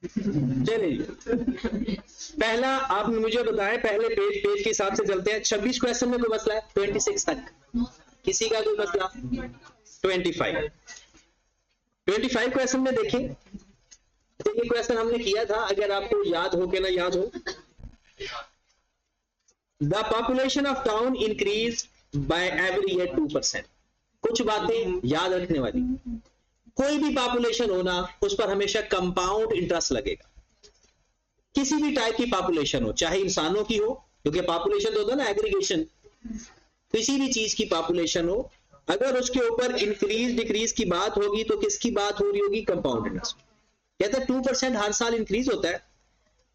चलिए पहला आप मुझे बताएं, पहले पेज के हिसाब से चलते हैं। 26 क्वेश्चन में कोई मसला है? 26 तक किसी का कोई मसला? 25 क्वेश्चन में देखें, ये क्वेश्चन हमने किया था, अगर आपको याद हो कि ना याद हो। The population of town increase by every year 2%। कुछ बातें याद रखने वाली, कोई भी पॉपुलेशन होना उस पर हमेशा कंपाउंड इंटरेस्ट लगेगा। किसी भी टाइप की पॉपुलेशन हो, चाहे इंसानों की हो, क्योंकि पॉपुलेशन तो होता है ना एग्रीगेशन, किसी भी चीज की पॉपुलेशन हो, अगर उसके ऊपर इंक्रीज डिक्रीज की बात होगी तो किसकी बात हो रही होगी? Compound interest. कहता है 2% हर साल इंक्रीज होता है।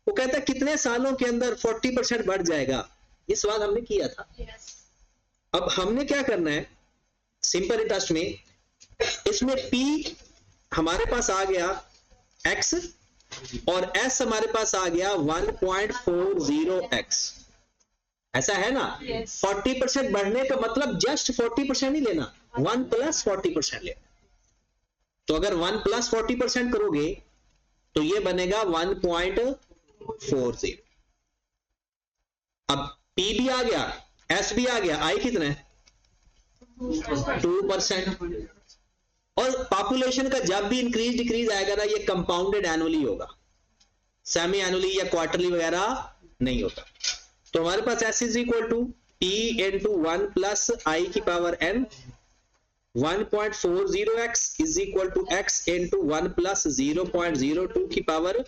वो कहता है कितने सालों के अंदर 40% बढ़ जाएगा? ये सवाल हमने किया था। अब हमने क्या करना है सिंपल इंटरेस्ट में, इसमें P हमारे पास आ गया X और S हमारे पास आ गया 1.40x, ऐसा है ना? 40% बढ़ने का मतलब जस्ट 40% नहीं लेना, 1 + 40% लेना। तो अगर 1 + 40% करोगे तो ये बनेगा 1.40। अब P भी आ गया, S भी आ गया, I कितना है? 2%। और पॉपुलेशन का जब भी इंक्रीज डिक्रीज आएगा ना, ये कंपाउंडेड एनुअली होगा, सेमी एनुअली या क्वार्टरली वगैरह नहीं होता। तो हमारे पास S is equal to T into 1 + I की power n, 1.40x is equal to x into 1 + 0.02 की पावर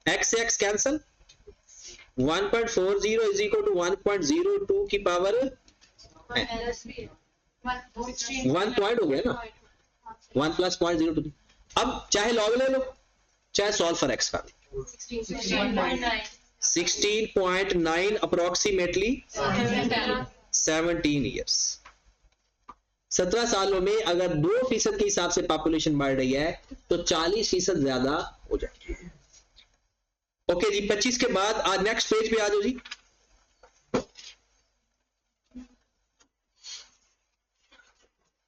x से x cancel, 1.40 is equal to 1.02 की पावर 1 पॉइंट हो गया ना, 1 + 0.02। अब चाहे लॉग ले लो चाहे सॉल्व फॉर x का, 16.9 अप्रोक्सीमेटली 17 ईयर्स। 17 सालों में अगर 2% के हिसाब से पॉपुलेशन बढ़ रही है तो 40% ज्यादा हो जाएगी। ओके जी, 25 के बाद आज नेक्स्ट पेज पे आ जाओ जी।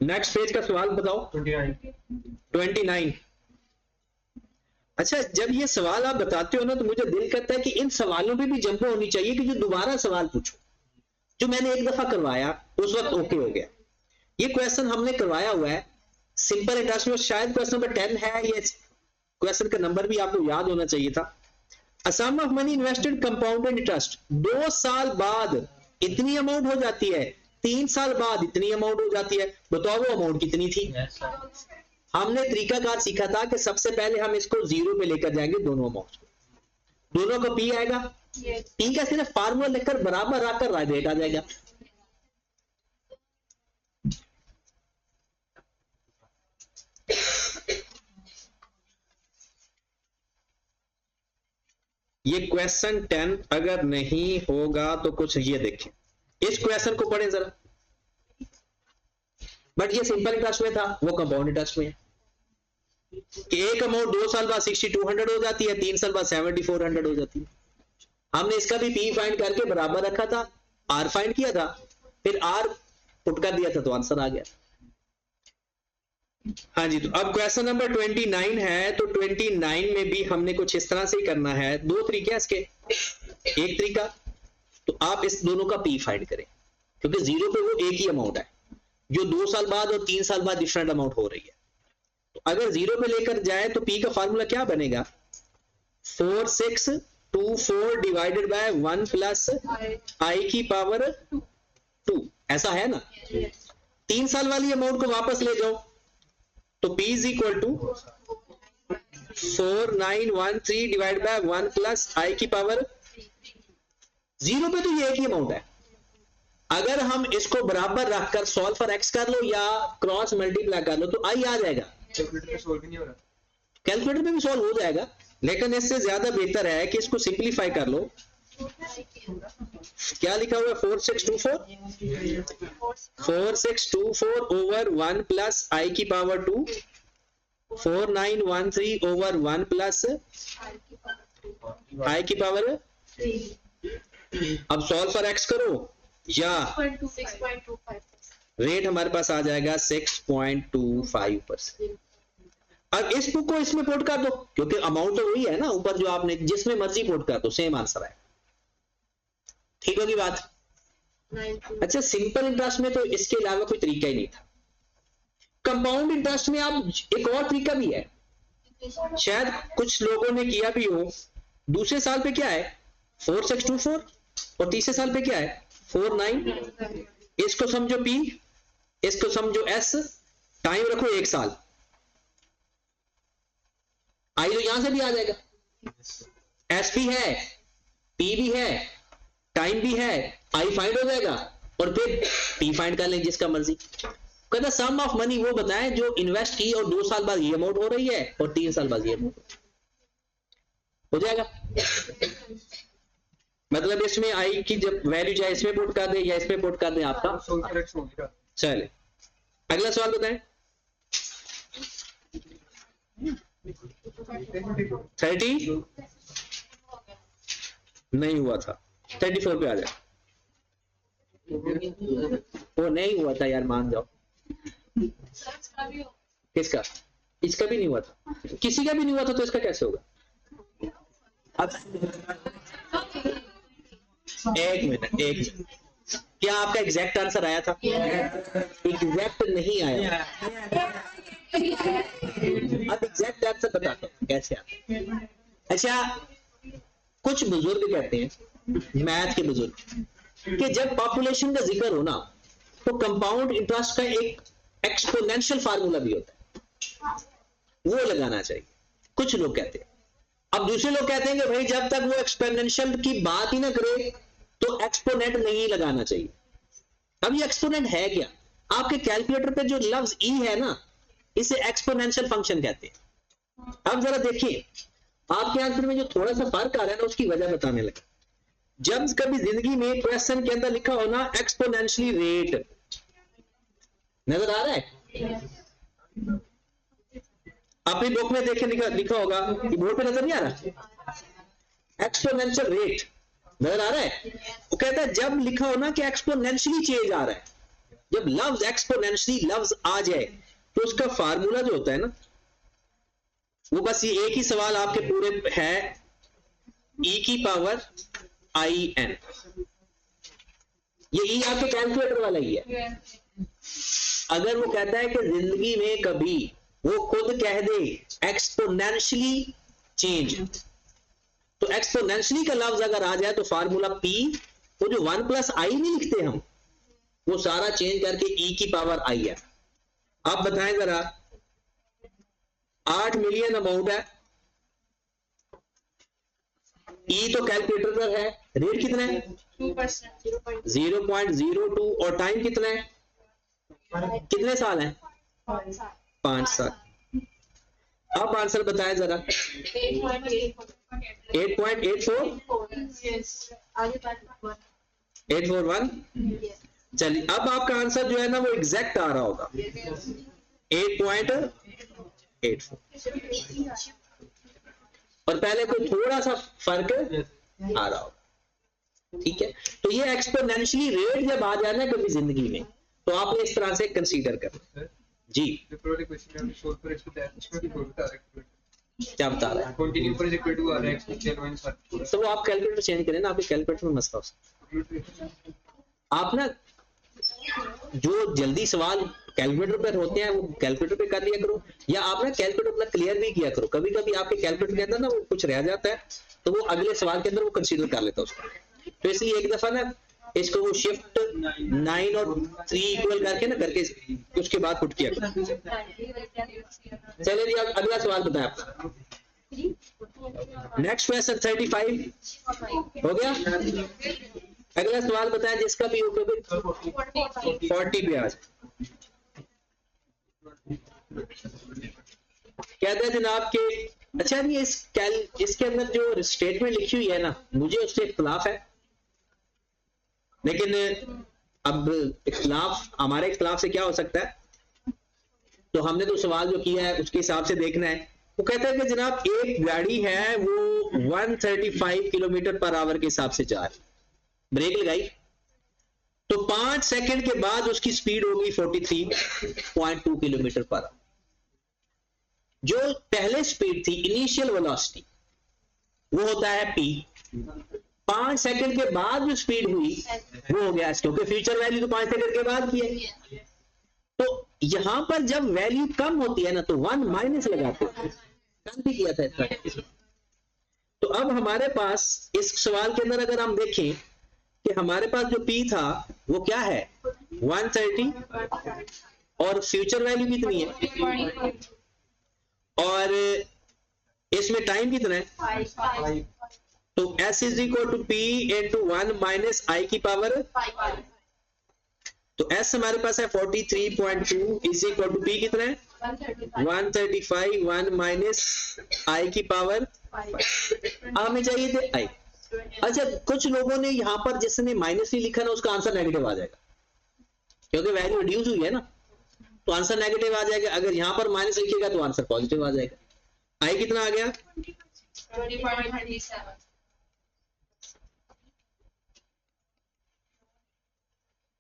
नेक्स्ट पेज का सवाल बताओ। 29। अच्छा, जब ये सवाल आप बताते हो ना तो मुझे दिल करता है कि इन सवालों पे भी जंप होनी चाहिए कि जो दोबारा सवाल पूछो। जो मैंने एक दफा करवाया उस वक्त ओके हो गया, ये क्वेश्चन हमने करवाया हुआ है सिंपल इंटरेस्ट में, शायद क्वेश्चन नंबर 10 है, ये क्वेश्चन का नंबर भी आपको याद होना चाहिए था। A sum of money invested compounded interest, 2 साल बाद इतनी अमाउंट हो जाती है, 3 साल बाद इतनी अमाउंट हो जाती है। बताओ वो अमाउंट कितनी थी? हमने तरीकाकार सीखा था कि सबसे पहले हम इसको 0 पे लेकर जाएंगे, दोनों अमाउंट को, दोनों को P आएगा, P का सिर्फ फार्मूला लेकर बराबर आकर रेट आ जाएगा। ये क्वेश्चन 10 अगर नहीं होगा तो कुछ ये देखें, इस क्वेश्चन को पढ़ें जरा। बट ये सिंपल इंटरेस्ट में था, वो कंपाउंड इंटरेस्ट में है कि एक अमाउंट 2 साल बाद 6200 हो जाती है, 3 साल बाद 7400 हो जाती है। हमने इसका भी P फाइंड करके बराबर रखा था, R फाइंड किया था, फिर R पुट कर दिया था तो आंसर आ गया। हाँ जी, तो अब क्वेश्चन नंबर 29 है, तो 29 में भी हमने कुछ इस तरह से ही करना है। 2 तरीके हैं इसके। एक तरीका तो आप इस दोनों का P फाइंड करें, क्योंकि 0 पे वो एक ही अमाउंट है, जो 2 साल बाद और 3 साल बाद डिफरेंट अमाउंट हो रही है। तो अगर 0 पे लेकर जाए तो P का फार्मूला क्या बनेगा? 4624 डिवाइडेड बाय 1 + I की पावर 2, ऐसा है ना? 3 साल वाली अमाउंट को वापस ले जाओ तो P is equal to 4913 divide by 1 + I की पावर 0 पे तो ये एक ही अमाउंट है। अगर हम इसको बराबर रखकर सॉल्व फॉर x कर लो या क्रॉस मल्टीप्लाई कर लो तो I आ जाएगा। कैलकुलेटर में भी सॉल्व हो जाएगा, लेकिन इससे ज्यादा बेहतर है कि इसको सिंप्लीफाई कर लो। क्या लिखा हुआ है? 4624 ओवर 1 + I की पावर 2, 4913 ओवर 1 + I की पावर। अब सॉल्व फॉर x करो या 6.25। रेट हमारे पास आ जाएगा 6.25%। अब इस बुक को इसमें पुट कर दो, क्योंकि अमाउंट तो वही है ना, ऊपर जो आपने जिसमें मर्जी पुट कर दो सेम आंसर है। ठीक होगी बात? अच्छा, सिंपल इंटरेस्ट में तो इसके अलावा कोई तरीका ही नहीं था। कंपाउंड इंटरेस्ट में आप एक और तरीका भी है, शायद कुछ लोगों ने किया भी हो। दूसरे साल पे क्या है 4,624 और तीसरे साल पे क्या है 4,9। इसको समझो P, इसको समझो S, टाइम रखो 1 साल। आई तो यहां से भी आ जाएगा, S भी है, P भी है, टाइम भी है, आई फाइंड हो जाएगा और फिर P फाइंड कर लें जिसका मर्जी। कहता सम ऑफ मनी वो बताएं जो इन्वेस्ट की और 2 साल बाद ये अमाउंट हो रही है और 3 साल बाद ये अमाउंट हो जाएगा। मतलब इसमें आई की जब वैल्यू चाहे इसमें पुट कर दे या इसमें पुट कर दे आपका। चले अगला सवाल बताएं। 30 नहीं हुआ था, 34 पे आ जाए। वो नहीं हुआ था यार, मान जाओ। किसका? इसका भी नहीं हुआ था, किसी का भी नहीं हुआ था, तो इसका कैसे होगा? अब एक मिनट, क्या आपका एग्जैक्ट आंसर आया था? एग्जैक्ट नहीं आया। अब एग्जैक्ट आंसर बताता हूं कैसे आता। अच्छा, कुछ बुजुर्ग कहते हैं, मैथ के बुजुर्ग, कि जब पॉपुलेशन का जिक्र हो ना तो कंपाउंड इंटरेस्ट का एक एक्सपोनेंशियल फार्मूला भी होता है, वो लगाना चाहिए, कुछ लोग कहते हैं। अब दूसरे लोग कहते हैं कि भाई जब तक वो एक्सपोनेंशियल की बात ही ना करे तो एक्सपोनेंट नहीं लगाना चाहिए। अब ये एक्सपोनेंट है क्या? आपके कैलकुलेटर पे जो लफ्ज ई है ना, इसे एक्सपोनेंशियल फंक्शन कहते हैं। अब जरा देखिए आपके आंसर में जो थोड़ा सा फर्क आ रहा है ना, उसकी वजह बताने लगे। जब कभी जिंदगी में क्वेश्चन के अंदर लिखा हो ना एक्सपोनेंशियली रेट, नजर आ रहा है? अपनी बुक में देखे लिखा होगा कि बोर्ड पे नजर नहीं आ रहा? एक्सपोनेंशियल रेट नजर आ रहा है? वो कहता है जब लिखा हो ना कि एक्सपोनेंशियली चेंज आ रहा है, जब लफ्ज एक्सपोनेंशियली लफ्ज आ जाए तो उसका फार्मूला जो होता है ना, वो बस ये एक ही सवाल आपके पूरे है, ई की पावर आई एन। ये ई आपके कैलकुलेटर वाला ही है। अगर वो कहता है कि जिंदगी में कभी वो खुद कह दे एक्सपोनेंशियली चेंज, तो एक्सपोनेंशियली का लफ्ज अगर आ जाए तो फार्मूला पी, वो जो 1 प्लस आई नहीं लिखते हम, वो सारा चेंज करके ई की पावर आई है। आप बताएं जरा, 8 मिलियन अमाउंट है, ई तो कैलकुलेटर पर है, रेट कितना है 0.02 और टाइम कितना है, कितने साल है 5 साल। अब आंसर बताएं जरा। 8.841। चलिए अब आपका आंसर जो है ना वो एग्जैक्ट आ रहा होगा 8.84, और पहले कोई थोड़ा सा फर्क आ रहा होगा। ठीक है, तो ये एक्सपोनेंशियली रेट जब आ जाए ना कभी जिंदगी में, तो आपने इस तरह से कंसीडर करना जी। क्या बता रहा है? तो वो आप कैलकुलेटर चेंज करें ना, आपके कैलकुलेटर में मसला हो। आप ना जो जल्दी सवाल कैलकुलेटर पर होते हैं वो कैलकुलेटर पे कर लिया करो, या आप ना कैलकुलेटर अपना क्लियर भी किया करो। कभी कभी आपके कैलकुलेटर के अंदर ना वो कुछ रह जाता है, तो वो अगले सवाल के अंदर वो कंसीडर कर लेता है उसको। तो इसलिए एक दफा ना इसको वो शिफ्ट 9 और 3 इक्वल करके ना करके उसके बाद पुट किया करो। चलिए जी, अब अगला सवाल बताएं आपका। नेक्स्ट क्वेश्चन 35 हो गया। अगला सवाल बताएं जिसका भी ऊपर 40 पे आ जाए। कहते हैं जनाब के, अच्छा नहीं इसके अंदर जो स्टेटमेंट लिखी हुई है ना, मुझे उससे इख्तिलाफ है, लेकिन अब इख्तिलाफ हमारे इख्तिलाफ से क्या हो सकता है, तो हमने तो सवाल जो किया है उसके हिसाब से देखना है। वो कहता है कि जनाब एक गाड़ी है वो 135 किलोमीटर पर आवर के हिसाब से जा रही, ब्रेक लगाई तो 5 सेकंड के बाद उसकी स्पीड होगी 43.2 किलोमीटर पर आवर। जो पहले स्पीड थी इनिशियल वेलोसिटी वो होता है p, 5 सेकंड के बाद जो स्पीड हुई वो हो गया, क्योंकि फ्यूचर वैल्यू तो 5 सेकंड के बाद की है। तो यहां पर जब वैल्यू कम होती है ना तो 1 माइनस लगाते हैं, कल भी किया था इसका। तो अब हमारे पास इस सवाल के अंदर अगर हम देखें कि हमारे पास जो p था वो क्या है 130 और फ्यूचर वैल्यू कितनी है, और इसमें टाइम कितना है, तो s is equal to p into 1 minus I की पावर, तो s हमारे पास है 43.2 इज इक्वल टू p कितना है 135, 1 माइनस आई की पावर, हमें चाहिए थे आई। अच्छा, कुछ लोगों ने यहां पर जिसने माइनस नहीं लिखा ना उसका आंसर नेगेटिव आ जाएगा, क्योंकि वैल्यू रिड्यूस हुई है ना, तो आंसर नेगेटिव आ जाएगा। अगर यहां पर माइनस लिखेगा तो आंसर पॉजिटिव आ जाएगा। आई कितना आ गया 20.37।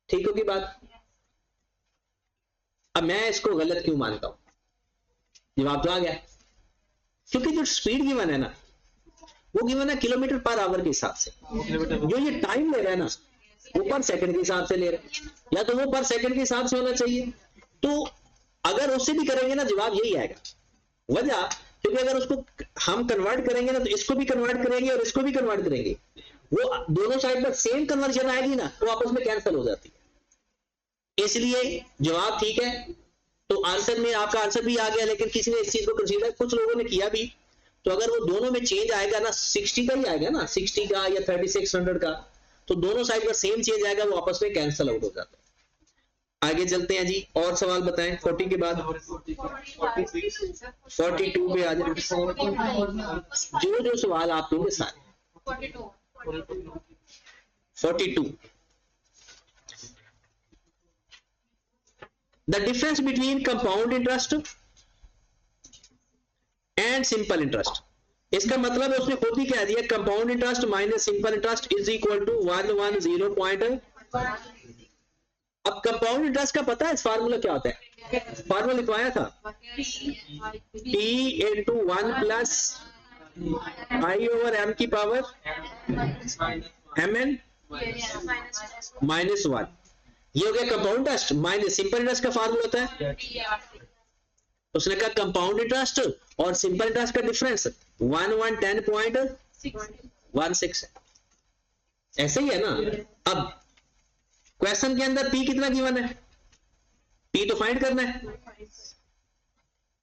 ठीक होगी बात। अब मैं इसको गलत क्यों मानता हूं, जवाब तो आ गया, क्योंकि जो स्पीड गिवन है ना वो गिवन है किलोमीटर पर आवर के हिसाब से, जो ये टाइम ले रहा है ना वो पर सेकंड के हिसाब से ले रहा है, या तो वो पर सेकंड के हिसाब से होना चाहिए। तो अगर उससे भी करेंगे ना जवाब यही आएगा। वजह क्योंकि अगर उसको हम कन्वर्ट करेंगे ना तो इसको भी कन्वर्ट करेंगे और इसको भी कन्वर्ट करेंगे, वो दोनों साइड पर सेम कन्वर्जन आएगी ना वो आपस में कैंसिल हो जाती है, इसलिए जवाब ठीक है। तो आंसर में आपका आंसर भी आ गया, लेकिन किसी ने इस चीज को कंसीडर, कुछ लोगों ने किया भी, तो अगर वो दोनों में चेंज आएगा ना 60 का ही आएगा ना, 60 का या 3600 का, तो दोनों साइड पर सेम चेंज आएगा, वो आपस में कैंसिल आउट हो जाता है। आगे चलते हैं जी, और सवाल बताएं 40 के बाद 42 पे आ जाए, जो जो सवाल आप लोग सारे 42। The difference between compound interest and simple interest, इसका मतलब है उसने खुद ही कह दिया compound interest minus simple interest is equal to 110 अब कंपाउंड इंटरेस्ट का पता है फार्मूला क्या होता है, फार्मूला लिखवाया था p into 1 plus I over M की पावर mn माइनस 1, ये हो गया compound interest. Minus simple interest का फार्मूला होता है, उसने कहा कंपाउंड इंटरेस्ट और सिंपल इंटरेस्ट का डिफरेंस 110.16 है, ऐसे ही है ना। अब क्वेश्चन के अंदर p कितना गिवन है, p तो फाइंड करना है,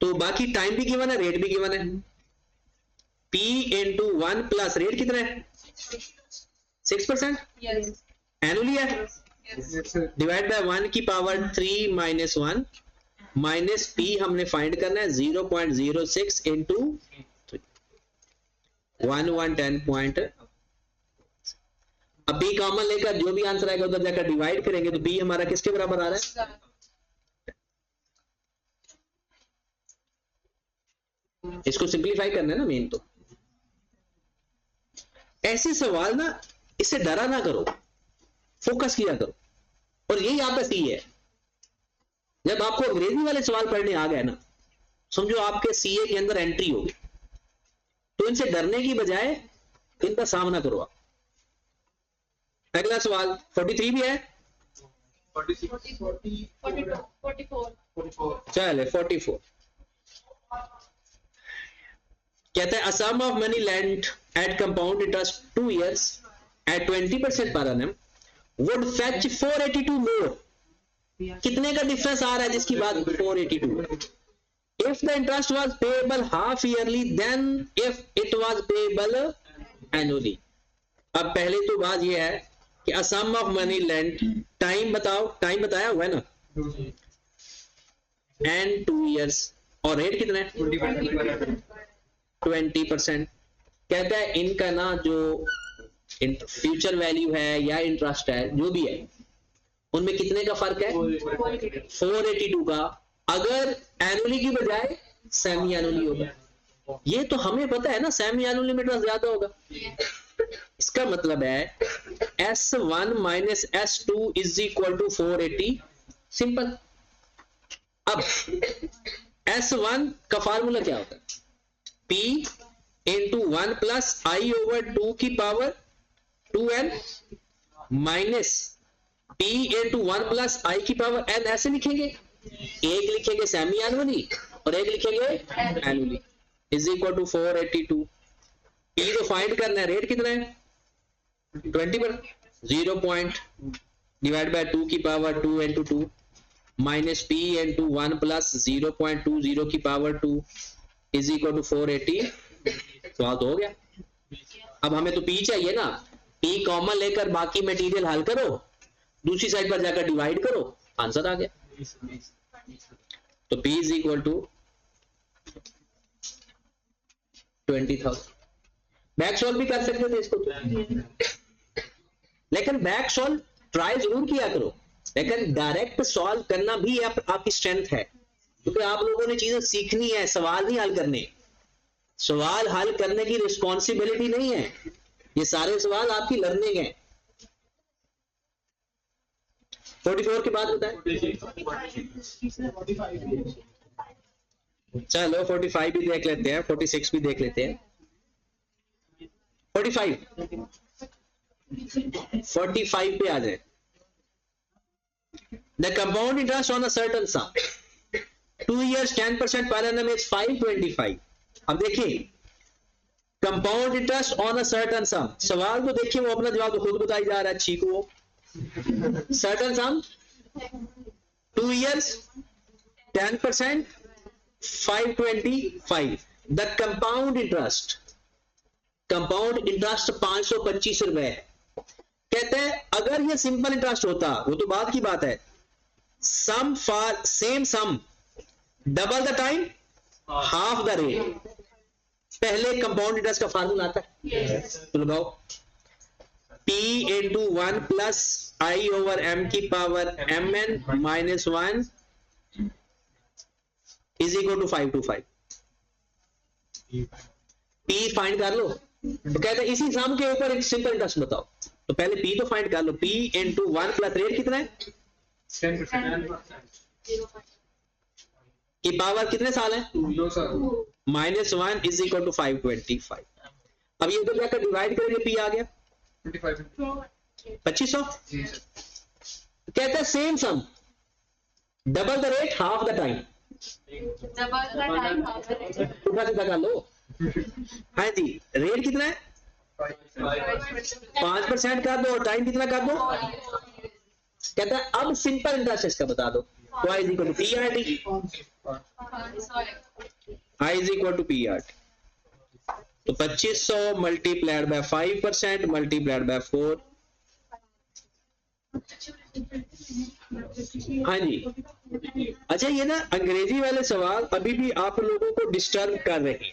तो बाकी टाइम भी गिवन है, रेट भी गिवन है। p इंटू 1 प्लस रेट कितना है 6% एनुअली है, डिवाइड बाय 1 की पावर 3 माइनस 1 माइनस p हमने फाइंड करना है 0.06 इंटू 110. अब b कॉमन लेकर जो भी आंसर आएगा उधर जाकर डिवाइड करेंगे, तो b हमारा किसके बराबर आ रहा है, इसको सिंपलीफाई करना है ना मेन। तो ऐसे सवाल ना, इससे डरा ना करो, फोकस किया करो, और यही आप पे सी है। जब आपको अंग्रेजी वाले सवाल पढ़ने आ गए ना, समझो आपके सीए के अंदर एंट्री होगी, तो इनसे डरने की बजाय इनका सामना करो आप। अगला सवाल 43 भी है, 44 चले 44 कहता है a sum of money lent at compound interest 2 years एट 20% per annum would fetch 482 more. कितने का डिफरेंस आ रहा है जिसकी बात 482। If the interest was payable half yearly then if it was payable annually. अब पहले तो बात यह है कि a sum of money lent, time बताओ, टाइम बताया हुआ है ना, एंड 2 years, और रेट कितना है 20%। कहता है इनका ना जो फ्यूचर वैल्यू है या इंटरेस्ट है जो भी है उनमें कितने का फर्क है 482 का, अगर एनुअली की बजाय सेमी एनुअली होगा। ये तो हमें पता है ना सेमी एनुअली में इंटरेस्ट ज्यादा होगा। इसका मतलब है S1 माइनस S2 is equal to 480, simple. अब S1 का फार्मूला क्या होता है? P into 1 plus I over 2 की power 2n minus P into 1 plus I की पावर n। ऐसे लिखेंगे, एक लिखेंगे सेमी एनुअली और एक लिखेंगे annually, is equal to 482। P तो फाइंड करना है, रेट कितना है 20 पर 0 पॉइंट डिवाइड बाय 2 की power 2 into 2 minus P into 1 plus 0.20 की पावर 2 इज इक्वल टू 480। सवाल तो हो गया। अब हमें तो P चाहिए ना, P कॉमन लेकर बाकी मटेरियल हल करो, दूसरी साइड पर जाकर डिवाइड करो, आंसर आ गया। तो P is equal to 20,000। Back solve भी कर सकते थे इसको तो, लेकिन बैक सॉल्व ट्राई जरूर किया करो, लेकिन डायरेक्ट सॉल्व करना भी आपकी स्ट्रेंथ है, क्योंकि आप लोगों ने चीजें सीखनी है, सवाल नहीं हल करने। सवाल हल करने की रिस्पॉन्सिबिलिटी नहीं है, ये सारे सवाल आपकी लर्निंग है। 44 के बाद बताएं। चलो 45 भी देख लेते हैं, 46 भी देख लेते हैं। 45 पे आ जाए। The compound interest on a certain sum 2 years 10% per annum is 525। अब देखिए compound interest on a certain सम, सवाल तो देखिए वो अपना जवाब तो खुद बताई जा रहा है, ठीक वो certain some 2 years 10% 525। The compound interest 525 रुपए है। कहते हैं अगर ये सिंपल इंटरेस्ट होता, वो तो बाद की बात है, sum for same sum double the time half the rate, पहले कंपाउंड इंटरेस्ट का फार्मूला आता है, तो लगाओ P into 1 plus I over m की power mn minus 1 is equal to 525। P find कर लो, तो कहते हैं इसी सम के ऊपर एक सिंपल इंटरेस्ट बताओ, तो पहले P तो फाइंड कर लो। P इंटू 1 प्लस रेट कितना है 10% की पावर कितने साल है माइनस 1 इज इक्वल टू 525। अब ये तो जाकर डिवाइड करेंगे, P आ गया 2500। कहते हैं same sum double the rate half the time, double the time half the rate. उठा सीधा कर लो। हाँ जी, रेट कितना है 5% कर दो और टाइम कितना कर दो। कहता है अब सिंपल इंटरेस्ट इसका बता दो, तो I is equal to P R T, I is equal to P R T. तो 2500 मल्टीप्लाइड बाय 5% मल्टीप्लाइड बाय 4। हाँ जी, अच्छा ये ना अंग्रेजी वाले सवाल अभी भी आप लोगों को डिस्टर्ब कर रहे हैं।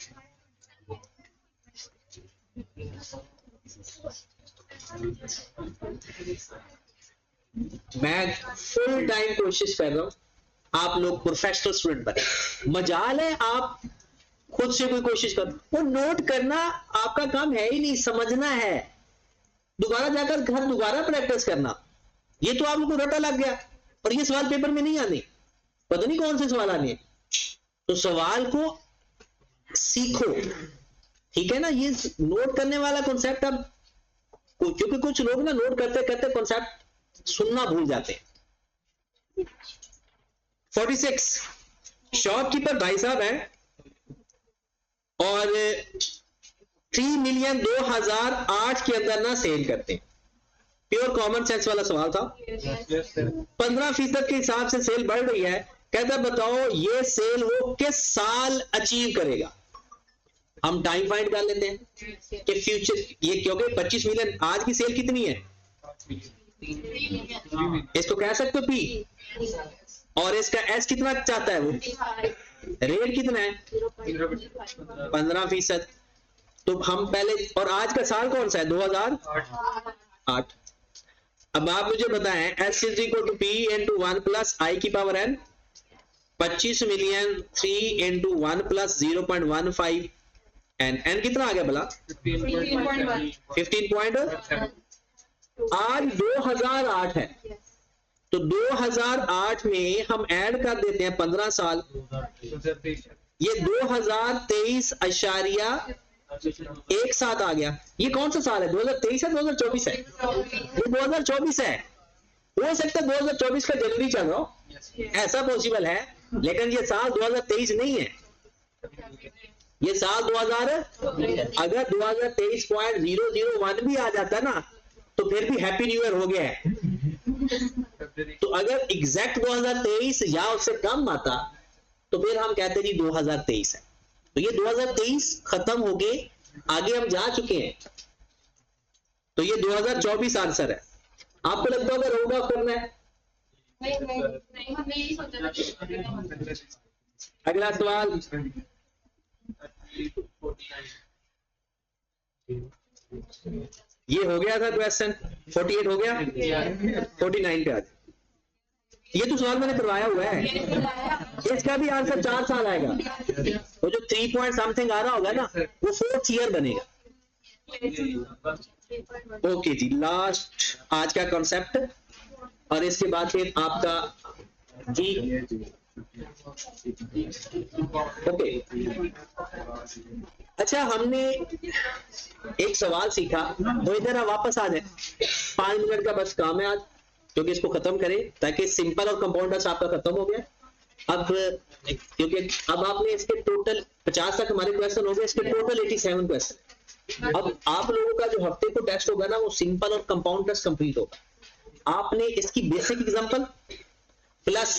मैं फुल टाइम कोशिश कर रहा हूं आप लोग प्रोफेशनल स्टूडेंट बने। मजाल है आप खुद से कोई कोशिश करो, वो नोट करना आपका काम है ही नहीं, समझना है, दोबारा जाकर घर दोबारा प्रैक्टिस करना। ये तो आप लोग को रटा लग गया और ये सवाल पेपर में नहीं आने, पता नहीं कौन से सवाल आने। तो सवाल को सीखो, ठीक है ना। ये नोट करने वाला कॉन्सेप्ट अब, क्योंकि कुछ लोग ना नोट करते करते कॉन्सेप्ट सुनना भूल जाते हैं। 46 शॉपकीपर भाई साहब है और 3,02,008 के अंदर ना सेल करते हैं। प्योर कॉमन सेंस वाला सवाल था। 15% के हिसाब से सेल बढ़ रही है। कहता बताओ ये सेल वो किस साल अचीव करेगा। हम टाइम फाइंड कर लेते हैं कि फ्यूचर, ये क्योंकि 25 मिलियन आज की सेल कितनी है, इसको कह सकते हो पी, और इसका एस कितना चाहता है वो, रेट कितना है 15%। तो हम पहले, और आज का साल कौन सा है 2008। अब आप मुझे बताएं S is equal to P into 1 plus I की power N, 25 million 3 into 1 plus 0.15 N कितना आ गया भला 15 पॉइंट। आज 2008 है, तो 2008 में हम ऐड कर देते हैं 15 साल, ये 2023 एक साथ आ गया। ये कौन सा साल है? 2023 है 2024 है? ये 2024 है। हो सकता है 2024 का जनवरी चल रहा हो, ऐसा पॉसिबल है, लेकिन ये साल 2023 नहीं है, ये साल 2000। अगर 2023.001 भी आ जाता ना तो फिर भी हैप्पी न्यू ईयर हो गया है। तो अगर एग्जैक्ट 2023 या उससे कम आता तो फिर हम कहते जी 2023 है। तो ये 2023 खत्म हो गए, आगे हम जा चुके हैं, तो ये 2024 आंसर है। आपको लगता होगा रोड ऑफ करना है? नहीं, हमने यही सोचा था। अगला सवाल, ये हो गया था क्वेश्चन 48 हो गया, 49 पे आज। ये तो सवाल मैंने करवाया हुआ है, इसका भी आंसर 4 साल आएगा। वो जो 3 पॉइंट समथिंग आ रहा होगा ना वो 4th ईयर बनेगा। ओके जी, लास्ट आज का कॉन्सेप्ट, और इसके बाद फिर आपका जी ओके। अच्छा, हमने एक सवाल सीखा, तो इधर आप वापस आ जाए, 5 मिनट का बस काम है आज, क्योंकि इसको खत्म करें ताकि सिंपल और कंपाउंडर्स आपका खत्म हो गया। अब क्योंकि अब आपने इसके टोटल 50 तक हमारे क्वेश्चन हो गए, इसके टोटल 87 क्वेश्चन। अब आप लोगों का जो हफ्ते को टेस्ट होगा ना वो सिंपल और कंपाउंड टेस्ट कंप्लीट होगा। आपने इसकी बेसिक एग्जांपल प्लस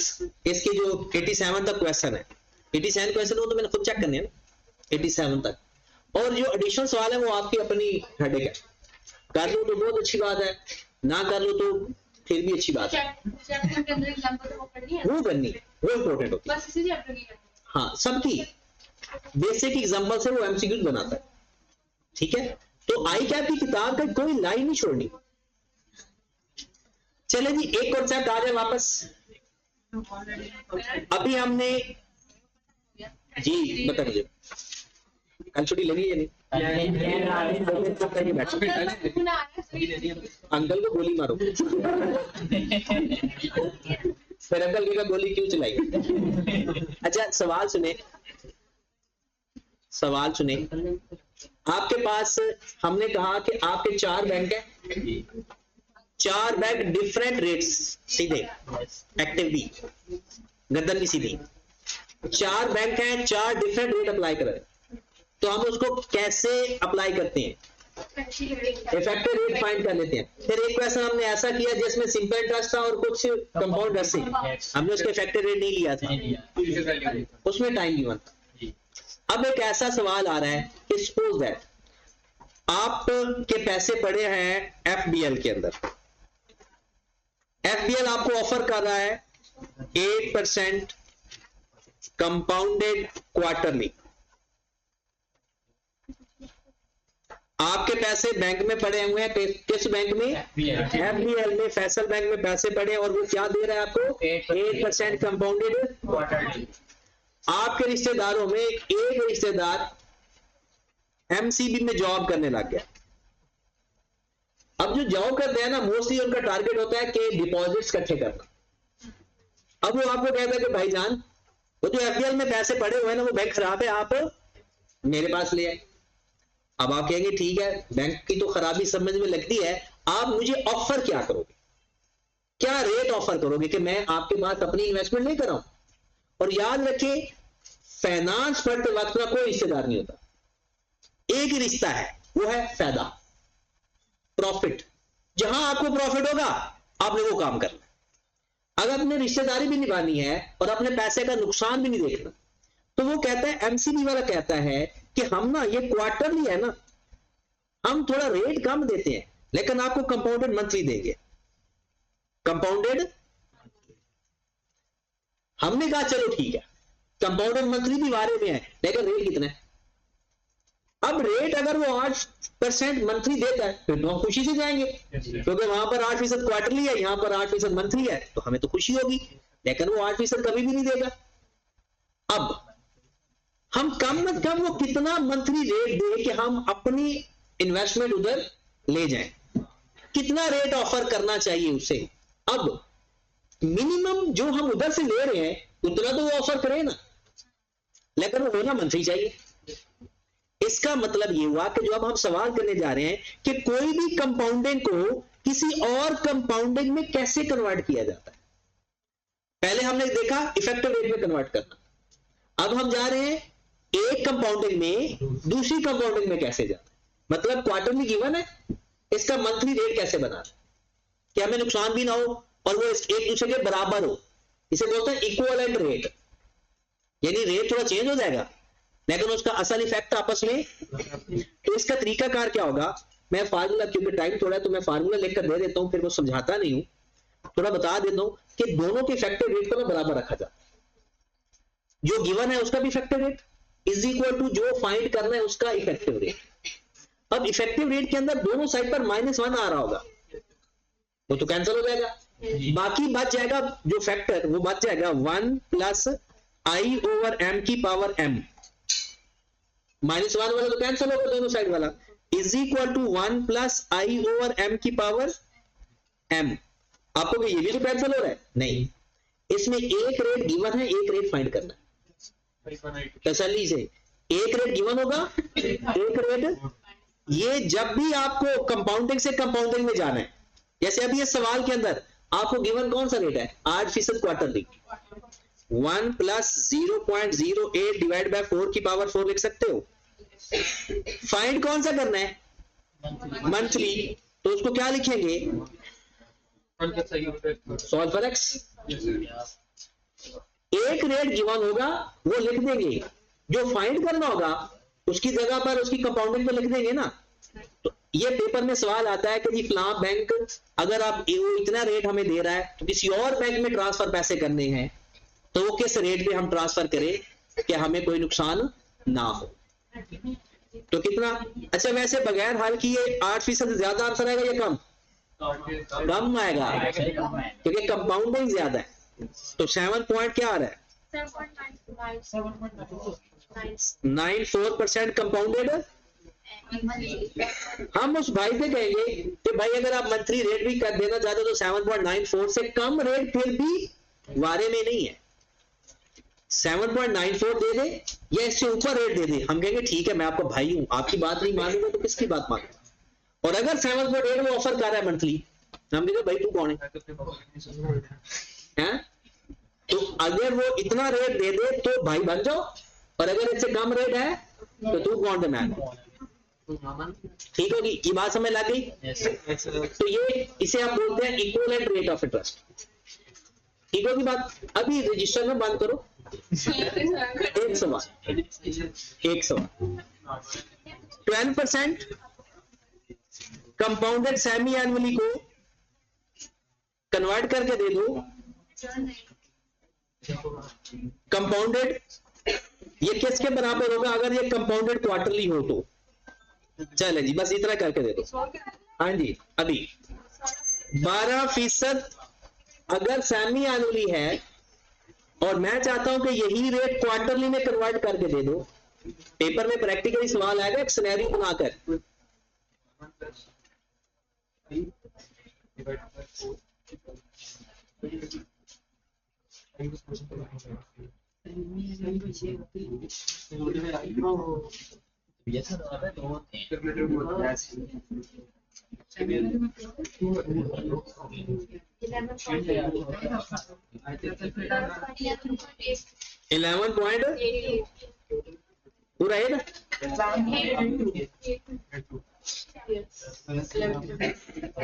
इसके जो 87 तक क्वेश्चन है, 87 क्वेश्चन वो तो मैंने खुद चेक करने हैं ना 87 तक, और जो एडिशनल सवाल है वो आपकी अपनी हेडेक है। कर लो तो बहुत अच्छी बात है, ना कर लो तो फिर भी अच्छी बात है। चैप्टर के अंदर एग्जांपल वो करनी है, वो करनी है, वो इंपॉर्टेंट होती है। बस इसी चैप्टर की। हाँ, सबकी बेसिक एग्जांपल से वो एमसीक्यू बनाता है, ठीक है। तो आई कैप की किताब का कोई लाइन नहीं छोड़नी। चले जी, एक कॉन्सेप्ट आ जाए वापस। अभी हमने जी बता दीजिए, कल छुट्टी लगी है नहीं? अंकल को गोली मारो। फिर अंकल की गोली क्यों चलाई? अच्छा, सवाल सुने, सवाल सुने। आपके पास हमने कहा कि आपके 4 बैंक है, 4 बैंक डिफरेंट रेट्स, सीधे एक्टिव भी, गर्दन भी सीधी। 4 बैंक हैं, 4 डिफरेंट रेट अप्लाई कर रहे हैं, तो हम उसको कैसे अप्लाई करते हैं? इफेक्टिव रेट फाइंड कर लेते हैं। फिर एक क्वेश्चन हमने ऐसा किया जिसमें सिंपल इंटरेस्ट था और कुछ कंपाउंड इंटरेस्ट थी, हमने उसके इफेक्टिव रेट नहीं लिया था, उसमें टाइम गिवन था। अब एक ऐसा सवाल आ रहा है कि सपोज दैट आपके पैसे पड़े हैं एफबीएल के अंदर, एफबीएल आपको ऑफर कर रहा है 8% कंपाउंडेड क्वार्टरली। आपके पैसे बैंक में पड़े हुए हैं, किस बैंक में? एफबीएल में, फैसल बैंक में पैसे पड़े, और वो क्या दे रहा है आपको? 8% कंपाउंडेड क्वार्टरली। आपके रिश्तेदारों में एक रिश्तेदार एमसीबी में जॉब करने लग गया। अब जो जॉब करते हैं ना, मोस्टली उनका टारगेट होता है कि डिपॉजिट्स इकट्ठे करना। अब वो आपको कहता है कि भाईजान वो जो एफबीएल में पैसे पड़े हुए हैं ना, वो बैंक खराब है, आप मेरे पास ले आए। अब आप कहेंगे ठीक है, बैंक की तो खराबी समझ में लगती है, आप मुझे ऑफर क्या करोगे, क्या रेट ऑफर करोगे कि मैं आपके पास अपनी इन्वेस्टमेंट नहीं कर रहा हूं। और याद रखें, फाइनेंस पढ़ते वक्त में कोई रिश्तेदार नहीं होता, एक ही रिश्ता है, वो है फायदा, प्रॉफिट। जहां आपको प्रॉफिट होगा आपने वो काम करना। अगर अपने रिश्तेदारी भी निभानी है और अपने पैसे का नुकसान भी नहीं देखना, तो वो कहता है, एमसीबी वाला कहता है कि हम ना ये क्वार्टरली है ना, हम थोड़ा रेट कम देते हैं लेकिन आपको कंपाउंडेड मंथली देंगे। कंपाउंडेड, हमने कहा चलो ठीक है, कंपाउंडेड मंथली भी बारे में है, लेकिन रेट कितना है? अब रेट अगर वो 8% मंथली देता है फिर तो हम खुशी से जाएंगे, क्योंकि वहां पर 8% क्वार्टरली है, यहां पर 8% मंथली है, तो हमें तो खुशी होगी। लेकिन वो 8% कभी भी नहीं देगा। अब हम कम न कम वो कितना मंथली रेट दे कि हम अपनी इन्वेस्टमेंट उधर ले जाएं, कितना रेट ऑफर करना चाहिए उसे। अब मिनिमम जो हम उधर से ले रहे हैं उतना तो वो ऑफर करे ना, लेकिन वो होना मंथली चाहिए। इसका मतलब ये हुआ कि जो अब हम सवाल करने जा रहे हैं कि कोई भी कंपाउंडिंग को किसी और कंपाउंडिंग में कैसे कन्वर्ट किया जाता है। पहले हमने देखा इफेक्टिव रेट में कन्वर्ट करना, अब हम जा रहे हैं एक कंपाउंडिंग में दूसरी कंपाउंडिंग में कैसे जाता है। मतलब क्वार्टरली गिवन है, इसका मंथली रेट कैसे बनाना है कि हमें नुकसान भी ना हो और वो एक दूसरे के बराबर हो। इसे बोलते हैं इक्विवेलेंट रेट, यानी रेट थोड़ा चेंज हो जाएगा लेकिन उसका असल इफेक्ट आपस में। तो इसका तरीकाकार क्या होगा, मैं फार्मूला, क्योंकि टाइम थोड़ा है तो मैं फार्मूला लिखकर दे देता हूं, फिर वो समझाता नहीं हूं, थोड़ा बता देता हूं कि दोनों के इफेक्टिव रेट को ना बराबर रखा जाए। जो गिवन है उसका भी effective rate is equal to जो फाइंड करना है उसका इफेक्टिव रेट। अब इफेक्टिव रेट के अंदर दोनों साइड पर -1 आ रहा होगा, वो तो कैंसिल हो जाएगा, बाकी बच जाएगा जो फैक्टर वो बच जाएगा 1 प्लस I/m की पावर m। -1 वाला तो कैंसिल होगा, दोनों साइड वाला is equal to 1 plus I/m की पावर m। आपको ये भी तो कैंसिल हो रहा है, नहीं, इसमें एक रेट गिवन है, एक रेट फाइंड करना है तसल्ली से। एक रेट गिवन होगा, एक रेट, ये जब भी आपको कंपाउंडिंग से कंपाउंडिंग में जाना है, जैसे अभी ये सवाल के अंदर आपको गिवन कौन सा रेट है 8% क्वार्टरली, 1 प्लस 0.08 डिवाइड बाय 4 की पावर 4 लिख सकते हो। फाइंड कौन सा करना है, मंथली, तो उसको क्या लिखेंगे, सॉल्व फॉर x। एक रेट गिवन होगा वो लिख देंगे, जो फाइंड करना होगा उसकी जगह पर उसकी कंपाउंडिंग पे लिख देंगे ना। तो ये पेपर में सवाल आता है कि जी फलां बैंक अगर आप इतना रेट हमें दे रहा है तो किसी और बैंक में ट्रांसफर पैसे करने हैं तो वो किस रेट पे हम ट्रांसफर करें कि हमें कोई नुकसान ना हो। तो कितना, अच्छा वैसे बगैर हाल किए 8% ज्यादा आंसर आएगा या कम, कम आएगा क्योंकि कंपाउंडिंग ज्यादा है। तो 7 पॉइंट क्या आ रहा है, 94% कंपाउंडेड। हम उस भाई से कहेंगे कि भाई अगर आप मंथली रेट भी कर देना चाहते हो तो 7.94 से कम रेट फिर भी वारे में नहीं है। 7.94 दे दे या इससे ऊपर रेट दे दे, हम कहेंगे ठीक है मैं आपका भाई हूं, आपकी बात नहीं मानूंगा तो किसकी बात मानूंगा। और अगर 7.8 वो ऑफर कर रहा है मंथली, हम कहेंगे भाई तू कौन है? तो अगर वो इतना रेट दे दे तो भाई बन जाओ, और अगर इससे कम रेट है तो तू कौन द मैन। ठीक होगी, ये बात समझ लग गई। तो ये इसे आप बोलते हैं इक्विवेलेंट रेट ऑफ इंटरेस्ट। ठीक होगी बात। अभी रजिस्टर में बंद करो, एक सवाल 12% कंपाउंडेड सेमी एनुअली को कन्वर्ट करके दे दो कंपाउंडेड, ये किसके बराबर होगा अगर ये कंपाउंडेड क्वार्टरली हो तो। चले जी बस इतना करके दे दो। हाँ जी, अभी 12% अगर सेमी एनुअली है और मैं चाहता हूं कि यही रेट क्वार्टरली में कन्वर्ट करके दे दो, पेपर में प्रैक्टिकली सवाल आएगा एक सिनेरियो बनाकर। इलेवन पॉइंट पूरा है ना।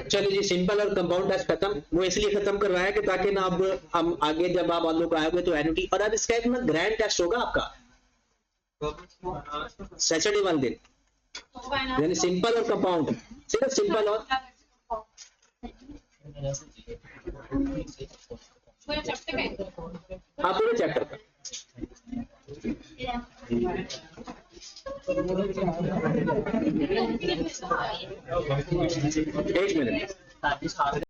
चलिए जी, सिंपल और कंपाउंड टेस्ट खत्म। वो इसलिए खत्म करवाया कि ताकि ना अब हम आगे जब आप लोग आएंगे तो एनुटी, और अब इसका एक ना ग्रैंड टेस्ट होगा आपका सैटरडे वाले दिन, यानी सिंपल और कंपाउंड, सिर्फ सिंपल और हाँ पूरे चैप्टर का। एक मिनट